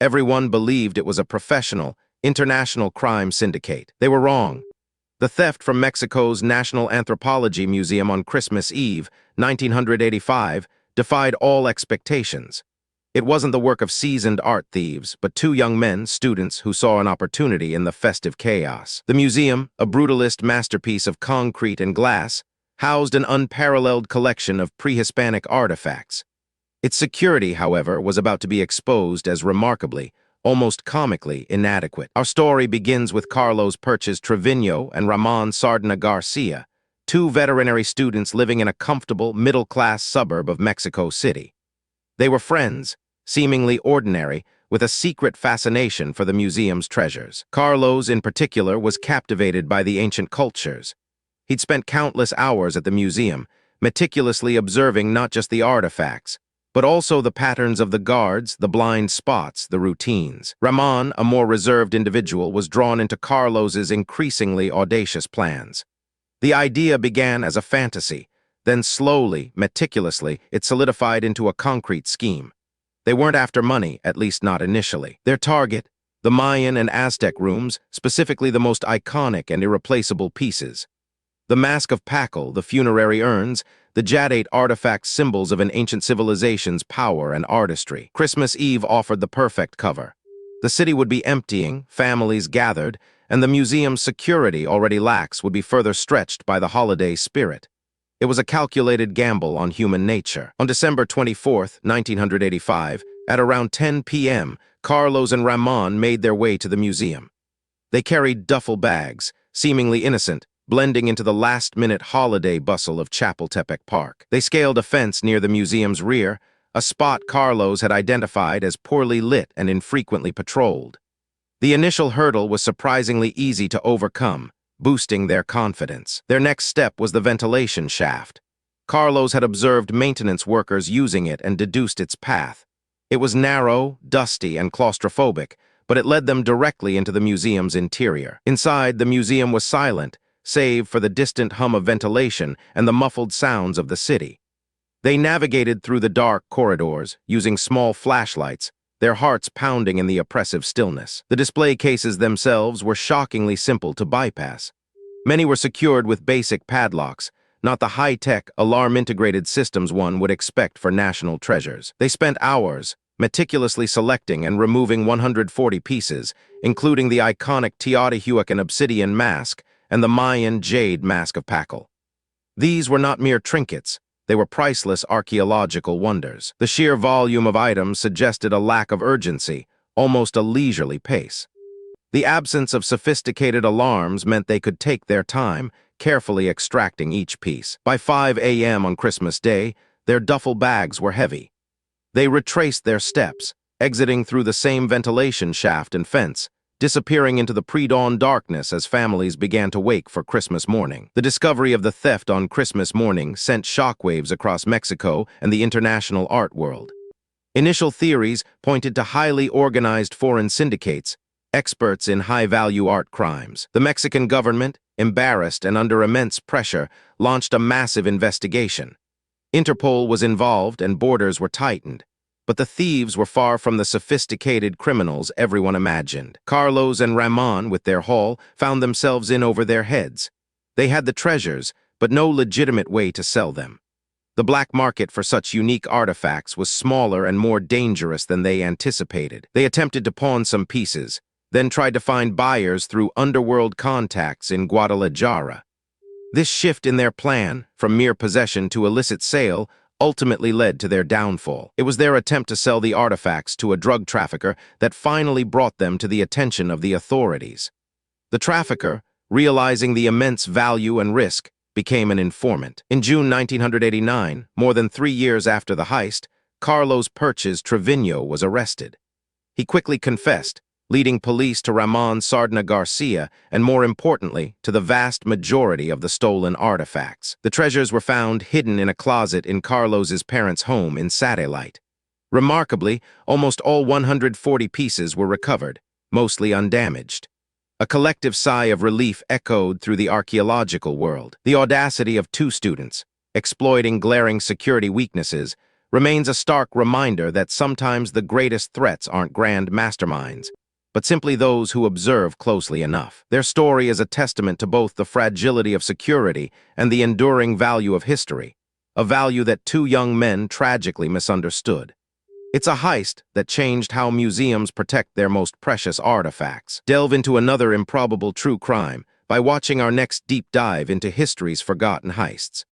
Everyone believed it was a professional, international crime syndicate. They were wrong. The theft from Mexico's National Anthropology Museum on Christmas Eve, 1985, defied all expectations. It wasn't the work of seasoned art thieves, but two young men, students, who saw an opportunity in the festive chaos. The museum, a brutalist masterpiece of concrete and glass, housed an unparalleled collection of pre-Hispanic artifacts. Its security, however, was about to be exposed as remarkably, almost comically, inadequate. Our story begins with Carlos Perches Trevino and Ramon Sardina Garcia, two veterinary students living in a comfortable, middle-class suburb of Mexico City. They were friends, seemingly ordinary, with a secret fascination for the museum's treasures. Carlos, in particular, was captivated by the ancient cultures. He'd spent countless hours at the museum, meticulously observing not just the artifacts, but also the patterns of the guards, the blind spots, the routines. Ramon, a more reserved individual, was drawn into Carlos's increasingly audacious plans. The idea began as a fantasy, then slowly, meticulously, it solidified into a concrete scheme. They weren't after money, at least not initially. Their target, the Mayan and Aztec rooms, specifically the most iconic and irreplaceable pieces. The mask of Pacal, the funerary urns, the jadate artifact symbols of an ancient civilization's power and artistry. Christmas Eve offered the perfect cover. The city would be emptying, families gathered, and the museum's security, already lax, would be further stretched by the holiday spirit. It was a calculated gamble on human nature. On December 24, 1985, at around 10 p.m., Carlos and Ramon made their way to the museum. They carried duffel bags, seemingly innocent, blending into the last-minute holiday bustle of Chapultepec Park. They scaled a fence near the museum's rear, a spot Carlos had identified as poorly lit and infrequently patrolled. The initial hurdle was surprisingly easy to overcome, boosting their confidence. Their next step was the ventilation shaft. Carlos had observed maintenance workers using it and deduced its path. It was narrow, dusty, and claustrophobic, but it led them directly into the museum's interior. Inside, the museum was silent, save for the distant hum of ventilation and the muffled sounds of the city. They navigated through the dark corridors, using small flashlights, their hearts pounding in the oppressive stillness. The display cases themselves were shockingly simple to bypass. Many were secured with basic padlocks, not the high-tech, alarm-integrated systems one would expect for national treasures. They spent hours, meticulously selecting and removing 140 pieces, including the iconic Teotihuacan obsidian mask and the Mayan jade mask of Pacal. These were not mere trinkets, they were priceless archaeological wonders. The sheer volume of items suggested a lack of urgency, almost a leisurely pace. The absence of sophisticated alarms meant they could take their time, carefully extracting each piece. By 5 a.m. on Christmas Day, their duffel bags were heavy. They retraced their steps, exiting through the same ventilation shaft and fence, disappearing into the pre-dawn darkness as families began to wake for Christmas morning. The discovery of the theft on Christmas morning sent shockwaves across Mexico and the international art world. Initial theories pointed to highly organized foreign syndicates, experts in high-value art crimes. The Mexican government, embarrassed and under immense pressure, launched a massive investigation. Interpol was involved and borders were tightened. But the thieves were far from the sophisticated criminals everyone imagined. Carlos and Ramon, with their haul, found themselves in over their heads. They had the treasures, but no legitimate way to sell them. The black market for such unique artifacts was smaller and more dangerous than they anticipated. They attempted to pawn some pieces, then tried to find buyers through underworld contacts in Guadalajara. This shift in their plan, from mere possession to illicit sale, ultimately led to their downfall. It was their attempt to sell the artifacts to a drug trafficker that finally brought them to the attention of the authorities. The trafficker, realizing the immense value and risk, became an informant. In June 1989, more than 3 years after the heist, Carlos Perches Trevino was arrested. He quickly confessed, leading police to Ramon Sardina Garcia and, more importantly, to the vast majority of the stolen artifacts. The treasures were found hidden in a closet in Carlos's parents' home in Satellite. Remarkably, almost all 140 pieces were recovered, mostly undamaged. A collective sigh of relief echoed through the archaeological world. The audacity of two students, exploiting glaring security weaknesses, remains a stark reminder that sometimes the greatest threats aren't grand masterminds, but simply those who observe closely enough. Their story is a testament to both the fragility of security and the enduring value of history, a value that two young men tragically misunderstood. It's a heist that changed how museums protect their most precious artifacts. Delve into another improbable true crime by watching our next deep dive into history's forgotten heists.